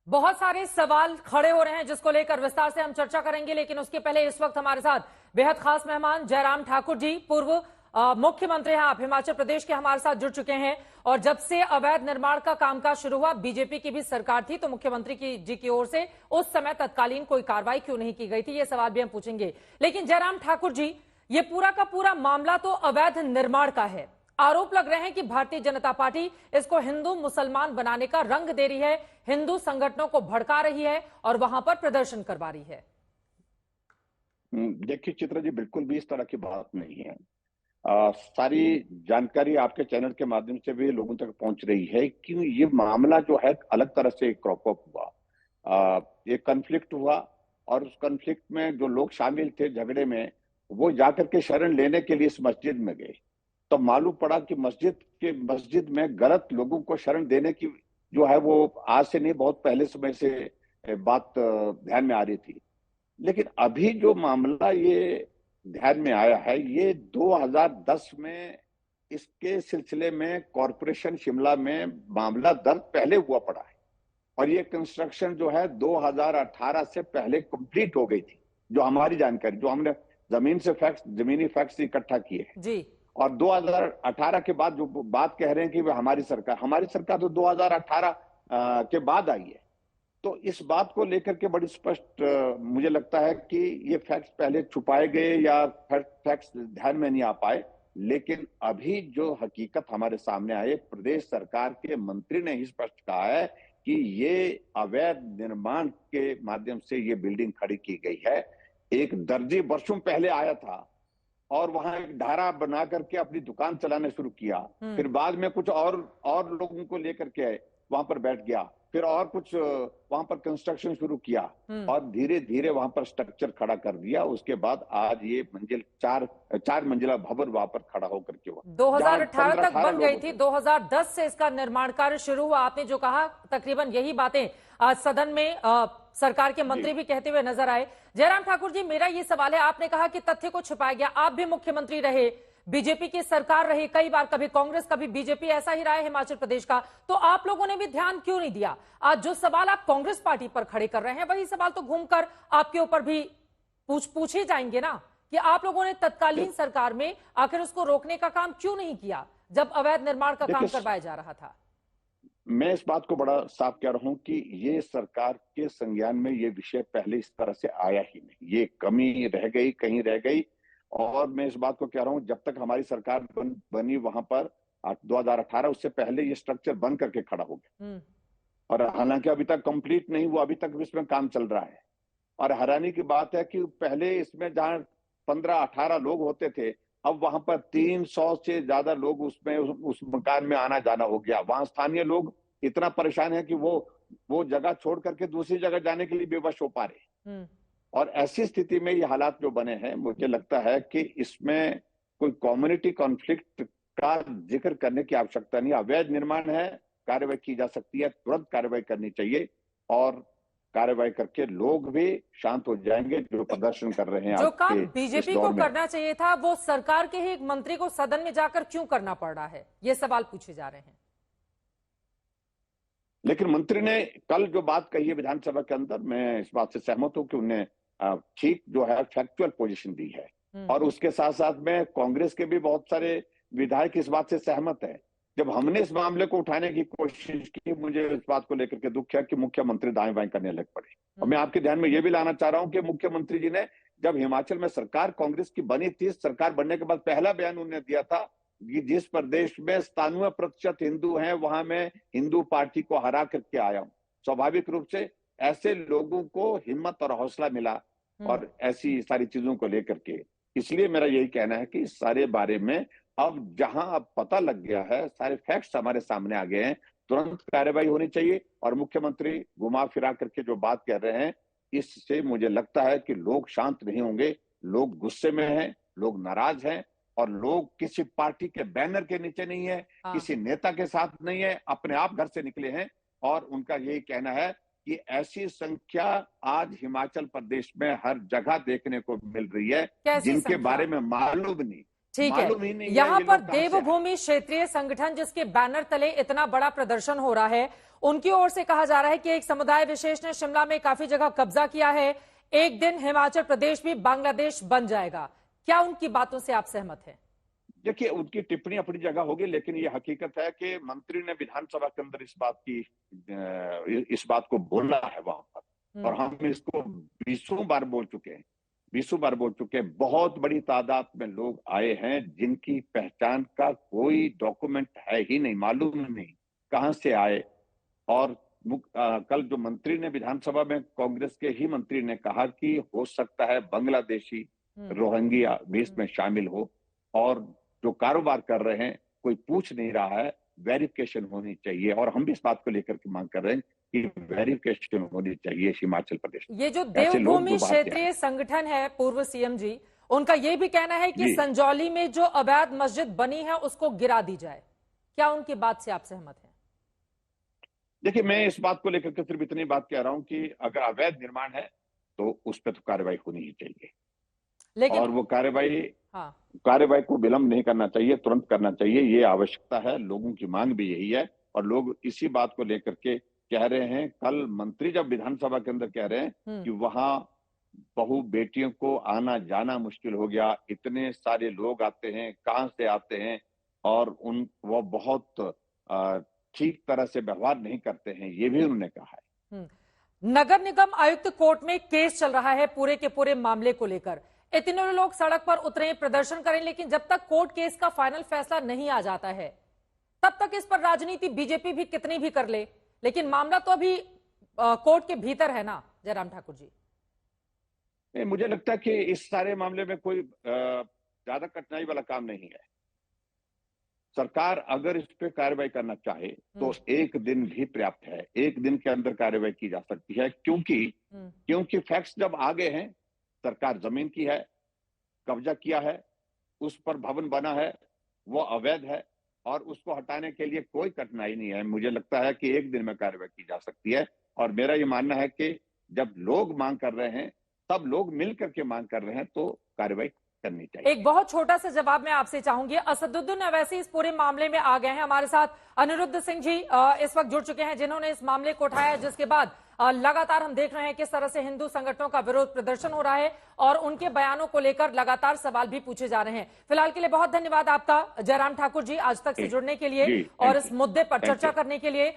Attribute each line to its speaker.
Speaker 1: बहुत सारे सवाल खड़े हो रहे हैं जिसको लेकर विस्तार से हम चर्चा करेंगे, लेकिन उसके पहले इस वक्त हमारे साथ बेहद खास मेहमान जयराम ठाकुर जी, पूर्व मुख्यमंत्री हैं आप, हिमाचल प्रदेश के, हमारे साथ जुड़ चुके हैं। और जब से अवैध निर्माण का कामकाज शुरू हुआ, बीजेपी की भी सरकार थी, तो मुख्यमंत्री जी की ओर से उस समय तत्कालीन कोई कार्रवाई क्यों नहीं की गई थी, ये सवाल भी हम पूछेंगे। लेकिन जयराम ठाकुर जी, ये पूरा का पूरा मामला तो अवैध निर्माण का है। आरोप लग रहे हैं कि भारतीय जनता पार्टी इसको हिंदू मुसलमान बनाने का रंग दे रही है, हिंदू संगठनों को भड़का रही है और वहां पर प्रदर्शन करवा रही है।
Speaker 2: देखिए चित्रा जी, बिल्कुल भी इस तरह की बात नहीं है। सारी जानकारी आपके चैनल के माध्यम से भी लोगों तक पहुंच रही है कि ये मामला जो है अलग तरह से क्रॉप अप हुआ। एक कन्फ्लिक्ट हुआ और उस कन्फ्लिक्ट में जो लोग शामिल थे झगड़े में, वो जाकर के शरण लेने के लिए इस मस्जिद में गए। तो मालूम पड़ा कि मस्जिद में गलत लोगों को शरण देने की जो है वो आज से नहीं, बहुत पहले समय से बात ध्यान में आ रही थी। लेकिन अभी जो मामला ये ध्यान में आया है, ये 2010 में इसके सिलसिले में कॉरपोरेशन शिमला में मामला दर्ज पहले हुआ पड़ा है और ये कंस्ट्रक्शन जो है 2018 से पहले कंप्लीट हो गई थी। जो हमारी जानकारी, जो हमने जमीनी फैक्ट्स इकट्ठा किए हैं
Speaker 1: जी।
Speaker 2: और 2018 के बाद जो बात कह रहे हैं कि वह हमारी सरकार तो 2018 के बाद आई है। तो इस बात को लेकर के बड़ी स्पष्ट मुझे लगता है कि ये फैक्ट्स पहले छुपाए गए या फैक्ट्स ध्यान में नहीं आ पाए। लेकिन अभी जो हकीकत हमारे सामने आए, प्रदेश सरकार के मंत्री ने ही स्पष्ट कहा है कि ये अवैध निर्माण के माध्यम से ये बिल्डिंग खड़ी की गई है। एक दर्जी वर्षों पहले आया था और वहां एक ढारा बना करके अपनी दुकान चलाने शुरू किया। फिर बाद में कुछ और लोगों को लेकर के वहां पर बैठ गया, फिर और कुछ वहां पर कंस्ट्रक्शन शुरू किया और धीरे धीरे वहां पर स्ट्रक्चर खड़ा कर दिया। उसके बाद आज ये मंजिल चार मंजिला भवन वहां पर खड़ा होकर के हुआ
Speaker 1: 2018 तक बन गई थी, 2010 से इसका निर्माण कार्य शुरू हुआ। आपने जो कहा, तकरीबन यही बातें आज सदन में सरकार के मंत्री भी कहते हुए नजर आए। जयराम ठाकुर जी, मेरा ये सवाल है, आपने कहा कि तथ्य को छुपाया गया, आप भी मुख्यमंत्री रहे, बीजेपी की सरकार रही कई बार, कभी कांग्रेस कभी बीजेपी, ऐसा ही रहा है हिमाचल प्रदेश का, तो आप लोगों ने भी ध्यान क्यों नहीं दिया? आज जो सवाल आप कांग्रेस पार्टी पर खड़े कर रहे हैं, वही सवाल तो घूमकर आपके ऊपर भी पूछे जाएंगे ना, कि आप लोगों ने तत्कालीन सरकार में आखिर उसको रोकने का काम क्यों नहीं किया जब अवैध निर्माण का काम करवाया जा रहा था?
Speaker 2: मैं इस बात को बड़ा साफ कह रहा हूं कि ये सरकार के संज्ञान में ये विषय पहले इस तरह से आया ही नहीं। ये कमी रह गई, कहीं रह गई। और मैं इस बात को कह रहा हूं, जब तक हमारी सरकार बनी वहां पर 2018, उससे पहले ये स्ट्रक्चर बन करके खड़ा हो गया और हालांकि अभी तक कंप्लीट नहीं हुआ, अभी तक इसमें काम चल रहा है। और हैरानी की बात है कि पहले इसमें जहां 15-18 लोग होते थे, अब वहां पर 300 से ज्यादा लोग उसमें उस मकान में आना जाना हो गया। वहां स्थानीय लोग इतना परेशान है कि वो जगह छोड़ करके दूसरी जगह जाने के लिए बेवश हो पा रहे। और ऐसी स्थिति में ये हालात जो बने हैं, मुझे लगता है कि इसमें कोई कम्युनिटी कॉन्फ्लिक्ट का जिक्र करने की आवश्यकता नहीं। अवैध निर्माण है, कार्रवाई की जा सकती है, तुरंत कार्रवाई करनी चाहिए और कार्रवाई करके लोग भी शांत हो जाएंगे जो प्रदर्शन कर रहे हैं।
Speaker 1: जो काम बीजेपी को करना चाहिए था, वो सरकार के ही एक मंत्री को सदन में जाकर क्यों करना पड़ रहा है, ये सवाल पूछे जा रहे हैं।
Speaker 2: लेकिन मंत्री ने कल जो बात कही है विधानसभा के अंदर, मैं इस बात से सहमत हूं कि उन्हें ठीक जो है फैक्चुअल पोजीशन दी है। और उसके साथ साथ में कांग्रेस के भी बहुत सारे विधायक इस बात से सहमत है। जब हमने इस मामले को उठाने की कोशिश की, मुझे इस बात को लेकर के दुख है कि मुख्यमंत्री दाएं बाएं करने लग पड़े। और मैं आपके ध्यान में यह भी लाना चाह रहा हूं कि मुख्यमंत्री जी ने जब हिमाचल में सरकार कांग्रेस की बनी थी, सरकार बनने के बाद पहला बयान उन्होंने दिया था कि जिस प्रदेश में 97% हिंदू हैं, वहां मैं हिंदू पार्टी को हरा करके आया हूं। स्वाभाविक रूप से ऐसे लोगों को हिम्मत और हौसला मिला और ऐसी सारी चीजों को लेकर के, इसलिए मेरा यही कहना है कि इस सारे बारे में अब जहां अब पता लग गया है, सारे फैक्ट्स हमारे सामने आ गए हैं, तुरंत कार्रवाई होनी चाहिए। और मुख्यमंत्री घुमा फिरा करके जो बात कह रहे हैं, इससे मुझे लगता है कि लोग शांत नहीं होंगे। लोग गुस्से में हैं, लोग नाराज हैं और लोग किसी पार्टी के बैनर के नीचे नहीं है, किसी नेता के साथ नहीं है, अपने आप घर से निकले हैं। और उनका यही कहना है कि ऐसी संख्या आज हिमाचल प्रदेश में हर जगह देखने को मिल रही है जिनके बारे में मालूम नहीं,
Speaker 1: ठीक है।
Speaker 2: मालूम ही नहीं है
Speaker 1: यहाँ
Speaker 2: ये
Speaker 1: पर
Speaker 2: लोग कहाँ से आए।
Speaker 1: देवभूमि क्षेत्रीय संगठन जिसके बैनर तले इतना बड़ा प्रदर्शन हो रहा है, उनकी ओर से कहा जा रहा है कि एक समुदाय विशेष ने शिमला में काफी जगह कब्जा किया है, एक दिन हिमाचल प्रदेश भी बांग्लादेश बन जाएगा। क्या उनकी बातों से आप सहमत हैं?
Speaker 2: देखिए, उनकी टिप्पणी अपनी जगह होगी, लेकिन ये हकीकत है कि मंत्री ने विधानसभा के अंदर इस बात को बोला है वहां पर, और हम इसको 20 बार बोल चुके हैं, 20 बार बोल चुके हैं। बहुत बड़ी तादाद में लोग आए हैं जिनकी पहचान का कोई डॉक्यूमेंट है ही नहीं, मालूम नहीं कहां से आए। और कल जो मंत्री ने विधानसभा में, कांग्रेस के ही मंत्री ने कहा कि हो सकता है बांग्लादेशी रोहिंग्या भी इसमें शामिल हो, और जो कारोबार कर रहे हैं कोई पूछ नहीं रहा है, वेरिफिकेशन होनी चाहिए। और हम भी इस बात को लेकर के मांग कर रहे हैं कि वेरिफिकेशन होनी चाहिए हिमाचल प्रदेश में।
Speaker 1: ये जो
Speaker 2: ऐसे लोग
Speaker 1: देवभूमि
Speaker 2: जो बाहर से आए।
Speaker 1: क्षेत्रीय संगठन है, पूर्व सीएम जी, उनका ये भी कहना है कि
Speaker 2: जी।
Speaker 1: संजौली में जो अवैध मस्जिद बनी है उसको गिरा दी जाए। क्या उनकी बात से आप सहमत हैं?
Speaker 2: देखिए, मैं इस बात को लेकर के सिर्फ इतनी बात कह रहा हूं कि अगर अवैध निर्माण है तो उस पर तो कार्रवाई होनी ही चाहिए,
Speaker 1: लेकिन
Speaker 2: और वो कार्रवाई
Speaker 1: हाँ,
Speaker 2: को विलंब नहीं करना चाहिए, तुरंत करना चाहिए। ये आवश्यकता है, लोगों की मांग भी यही है, और लोग इसी बात को लेकर के कह रहे हैं। कल मंत्री जब विधानसभा के अंदर कह रहे हैं कि वहां बहू बेटियों को आना जाना मुश्किल हो गया, इतने सारे लोग आते हैं, कहां से आते हैं, और वो बहुत ठीक तरह से व्यवहार नहीं करते हैं, ये भी उन्होंने कहा है।
Speaker 1: नगर निगम आयुक्त कोर्ट में केस चल रहा है पूरे के पूरे मामले को लेकर। इतने लोग सड़क पर उतरे, प्रदर्शन करें, लेकिन जब तक कोर्ट केस का फाइनल फैसला नहीं आ जाता है तब तक इस पर राजनीति बीजेपी भी कितनी भी कर ले, लेकिन मामला तो अभी कोर्ट के भीतर है ना जयराम ठाकुर जी।
Speaker 2: नहीं, मुझे लगता है कि इस सारे मामले में कोई ज्यादा कठिनाई वाला काम नहीं है। सरकार अगर इस पे कार्रवाई करना चाहे तो एक दिन भी पर्याप्त है, एक दिन के अंदर कार्रवाई की जा सकती है, क्योंकि फैक्ट्स जब आ गए हैं, सरकार जमीन की है, कब्जा किया है, उस पर भवन बना है, वो अवैध है, और उसको हटाने के लिए कोई कठिनाई नहीं है। मुझे लगता है कि एक दिन में कार्रवाई की जा सकती है, और मेरा ये मानना है कि जब लोग मांग कर रहे हैं, तब लोग मिल करके मांग कर रहे हैं, तो कार्रवाई करनी चाहिए।
Speaker 1: एक बहुत छोटा सा जवाब मैं आपसे चाहूंगी। असदुद्दीन अवैसी इस पूरे मामले में आ गए हैं। हमारे साथ अनिरुद्ध सिंह जी इस वक्त जुड़ चुके हैं, जिन्होंने इस मामले को उठाया, जिसके बाद लगातार हम देख रहे हैं किस तरह से हिंदू संगठनों का विरोध प्रदर्शन हो रहा है, और उनके बयानों को लेकर लगातार सवाल भी पूछे जा रहे हैं। फिलहाल के लिए बहुत धन्यवाद आपका जयराम ठाकुर जी, आज तक से जुड़ने के लिए और इस मुद्दे पर चर्चा करने के लिए।